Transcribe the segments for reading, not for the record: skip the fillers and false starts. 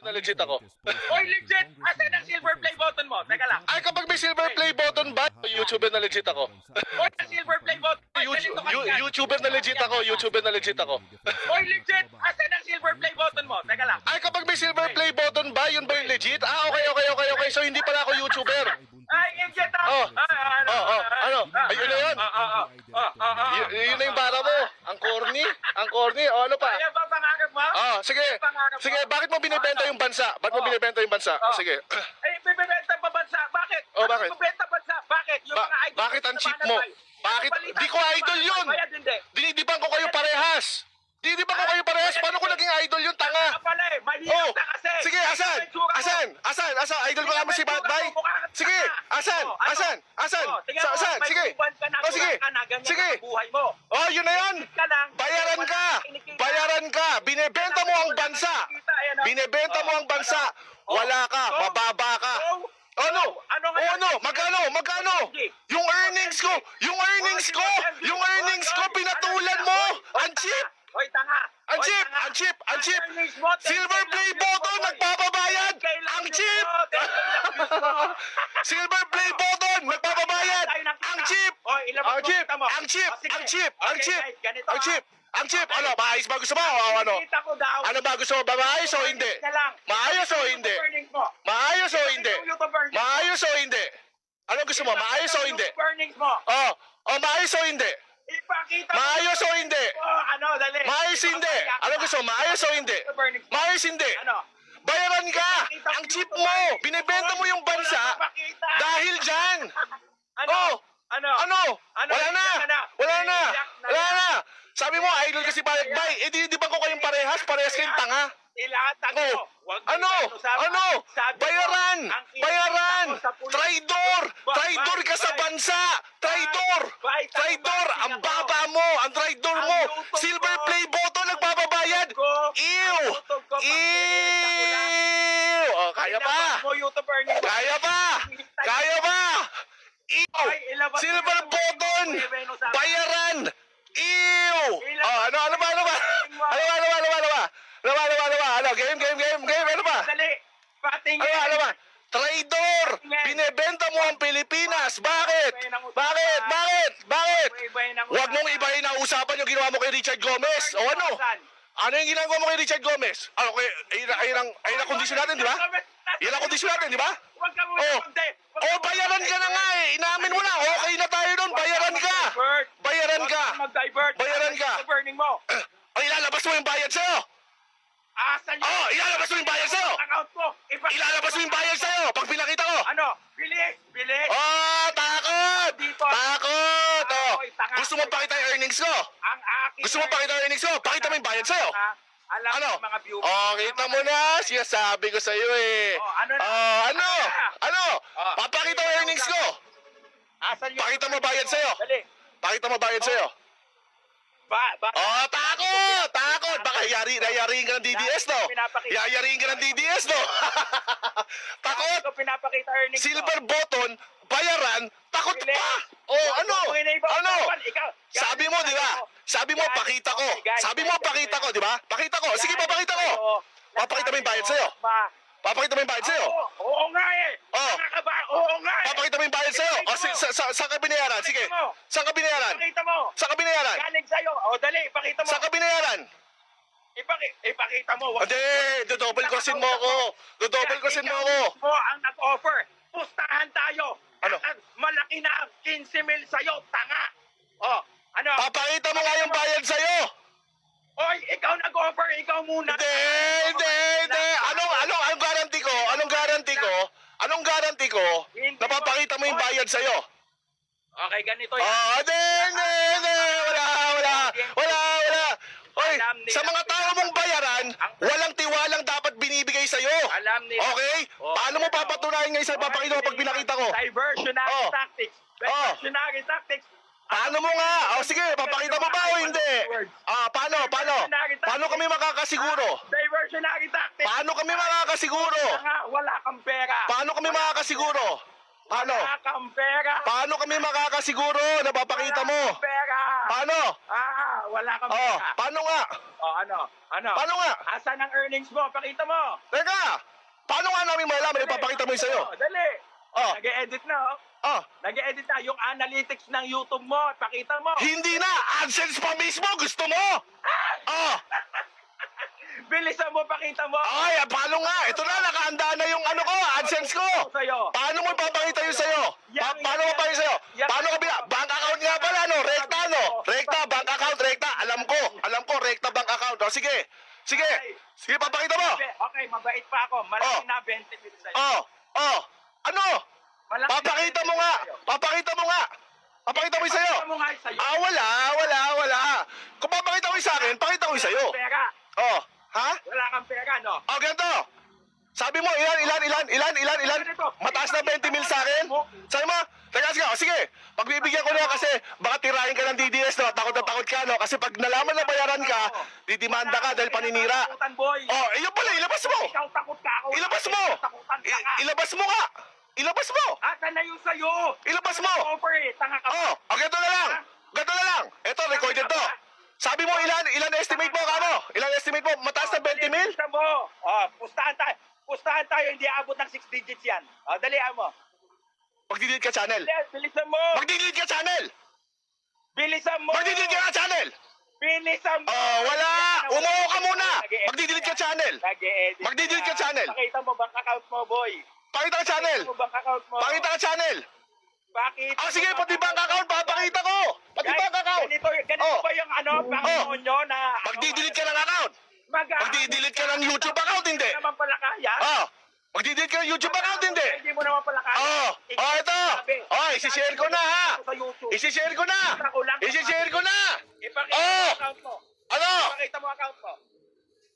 Na legit ako. Oy, legit! Asan ang silver play button mo? Teka lang. Ay, kapag may silver play button ba? YouTuber na legit ako. Oy, ang silver play button. YouTuber na legit ako. YouTuber na legit ako. Oy, legit! Asan ang silver play button mo? Teka lang. Ay, kapag may silver play button ba? Yun ba yung legit? Ah, okay. So, hindi pala ako YouTuber. Ay, legit ah! Oh. Ano? Ah, Ayun na yun. Yun na yung bara mo. Ang corny. O, ano pa? Kaya ba pangarap mo? Sige. Sige, bakit mo binibenta yung bansa? Bakit mo binibenta yung bansa? Sige. Eh, bibenta pa bansa. Bakit? Bakit? Bibenta bansa. Bakit? Yung mga idol. Bakit ang cheap mo? Bakit? Di ko idol yun. Bayad hindi. Dinidibang ko kayo parehas. Dinidibang ko kayo parehas. Paano ko naging idol yun, tanga? Pala eh. Mahirap na kasi. Sige, asan? Idol ko naman si Batbay. Sige, asan? Sige. Sige. Oh, yun na yun. Bayaran ka. Binebenta mo ang bansa. Wala ka. Mababa ka. Ano? Magkano? Yung earnings ko, pinatulan mo. Ang cheap. Hoy, tanga. Ang cheap. Silver play button, nagpapabayad. Ang cheap. Silver play button, nagpapabayad. Ang cheap. Ang cheap. Ano, maayos ba gusto mo? Ano? Ano ba gusto mo? Maayos o hindi? Maayos o hindi? Ano gusto mo? Maayos o hindi? Maayos o hindi? Ipakita mo. Maayos o hindi? Dali. Maayos hindi. Ano gusto mo? Maayos o hindi? Maayos hindi. Bayaran ka. Ang cheap mo. Binibenta mo yung bansa dahil dyan. Wala na. Sabi mo, idol kasi Batbay. Di ba ko kayong parehas kayong tanga? Bayaran. Traidor ka sa bansa. Traidor. Ang baba mo. Ang traidor mo. Silver play button, nagbababayad. Ew. Oh, kaya pa. Ew. Silver button. Bayaran. Ew. Oh, ano ba? Ano? Game. Ano ba? Dali. Patingin. Ano ba? Traidor! Binebenta mo ang Pilipinas! Bakit? Huwag mong ibahin ang usapan yung ginawa mo kay Richard Gomez. O ano? Ano yung ginagawa mo kay Richard Gomez? Ano, ayun ang kondisyon natin, di ba? Yan ang kondisyon natin, di ba? Huwag ka muna magde. Bayaran ka na nga eh. Inamin mo na. Okay na tayo doon. Bayaran ka. Bayaran ka. Burning mo. Ilalabas mo yung bayad sa'yo. Asan yun? Ilalabas mo yung bayad sa'yo. Account mo. Ilalabas mo yung bayad sa'yo. Pag pinakita ko. Ano? Bilis. Takot! Dito. Takot! Ay, tanga. Gusto mo pakita yung earnings ko? Ang akin. Gusto mo pakita yung earnings ko? Pakita mo yung bayad sa'yo. Alam Ano? ng mga viewers. Kita mo na. Sinasabi ko sa'yo eh. Ano? Papakita mo yung earnings ko. Asan yun? Pakita mo bayad sa'yo. Dali. Pakita mo bayad sa'yo. Takot! Baka yariin ka ng DDS, no? Yariin ka ng DDS, no? Takot! Ito pinapakita earnings mo. Silver button, bayaran, takot pa! Ano? Sabi mo, di ba? Sabi mo, pakita ko. Di ba? Pakita ko. Sige, papakita ko. Papakita mo yung bayad sa'yo. Papakita mo yung bayad sa'yo. Oo nga eh. Oo nga eh. Papakita mo yung bayad sa'yo. Saan ka binayaran? Sige. Saan ka binayaran? Saan ka binayaran? Galing sa'yo. Dali, ipakita mo. Saan ka binayaran? Ipakita mo. Hindi, dodouble crossin mo ako. Mo ang nag-offer. Pustahan tayo. Ano? Malaki na ang 15 mil sa'yo, tanga. Ano? Papakita mo nga yung bayad sa'yo. Oy, ikaw nag-offer, ikaw muna. Hindi. Anong guarantee ko? Napapakita mo yung bayad sa'yo. Okay, ganito yan. Hindi. Wala. Oy, sa mga tao mong bayaran, walang tiwalang dapat binibigay sa'yo. Alam nila. Okay? Paano mo papatunayan ngayon sa papakita ko pag pinakita ko? Diversionary tactics. Diversionary tactics. Paano mo nga? Sige, papakita mo ba o hindi? Paano? Paano kami makakasiguro? Diversionary tactics. Paano kami makakasiguro? Wala kang pera. Paano kami makakasiguro? Wala kang pera. Paano kami makakasiguro na papakita mo? Pera. Paano? wala kang Oh, pera. paano nga? Oh, ano? Paano nga? Asan ang earnings mo? Pakita mo. Teka, paano nga namin malalaman? Ipapakita mo yung sa'yo. Dali. Oh, Nag-e-edit na, oh. oh. Nag-e-edit na. Yung analytics ng YouTube mo, pakita mo. Hindi na! AdSense pa mismo! Gusto mo? Oh! Bilisan mo, pakita mo. Ay, paano nga? Ito na, nakahanda na yung ano ko, AdSense ko! Sa'yo. Paano mo ipapakita yung sa'yo? Paano mo ipapakita sa'yo? Paano ka bila? Bank account nga pala, no? Rekta, no? Rekta, bank account, rekta. Alam ko, rekta bank account. O, sige. Sige, papakita mo. Okay, mabait pa ako. Malaki na 20 mil sa'yo. Oh, ano? Malaki Papakita na mo 20 nga. sa'yo. Papakita mo nga. Papakita mo yung sa'yo. Pakita mo nga yung sa'yo. Wala. Kung papakita mo yung sa akin, pakita ko yung sa'yo. Wala kang pera. Oh, ha? Wala kang pera, no? Oh, ganito. Sabi mo, ilan? Mataas na 20 mil sa akin? Sabi mo? Teka, sige. Pagbibigyan ko na kasi baka tirahin ka ng DDS, no? Takot na takot ka, no? Kasi pag nalaman na bayaran ka, didimanda ka dahil paninira. Takutan, boy. Oh, yun pala, ilabas mo. Ikaw takot ka ako. Ilabas mo. Takutan ka ka. Ilabas mo nga. Ilabas mo. Asan na yung sa'yo? Ilabas mo. Over eh. Tanga ka. Oh, ganito na lang. Ito, recorded to. Sabi mo, ilan estimate mo, kano? Ilan estimate mo? Mataas na 20 mil? Bilisan mo. Oh, pustahan tayo. Hindi abot ng 6 digits yan. Oh, dalihan mo. Magdidelete ka channel. Bilisan mo. Magdidelete ka channel. Bilisan mo. Magdidelete ka channel. Bilisan mo. Oh, wala. Umuho ka muna. Magdidelete ka channel. Nag-e-edit. Magdidelete ka channel. Pakita mo bank account mo, boy. Pakita ka channel. Pakita mo bank account mo. Pakita ka channel. Bakit? Ah, sige, pati bank account, papakita ko. Pati Guys, bank account. Ganito Oh. ba yung Panginoon nyo na... Magdidelete ka ng account. Magdidelete ka ng YouTube account, hindi. Hindi naman pala kaya. Oh, magdidelete ka ng YouTube account, hindi. Hindi mo naman pala kaya. Ito. Oh, isishare ko na, ha. Sa YouTube. Isishare ko na. Isishare ko na. Ipakita Oh. mo account mo. Ano? Ipakita mo account mo.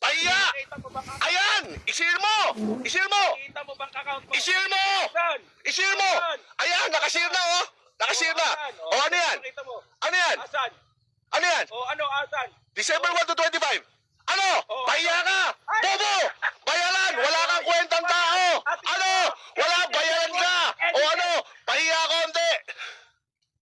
Pahiya. Ipakita mo bank account. Ayan. I-share mo. I-share mo. Ipakita mo bank account mo. I-share mo. Saan? I-share mo. Ayan, nakashare na, oh. Nakashare na. Oh, ano yan? Ipakita mo. Ano yan? Asan? Ano yan? O ano, asan? December 1 to 25. Ano? Oh, Pahiya ka. Bobo.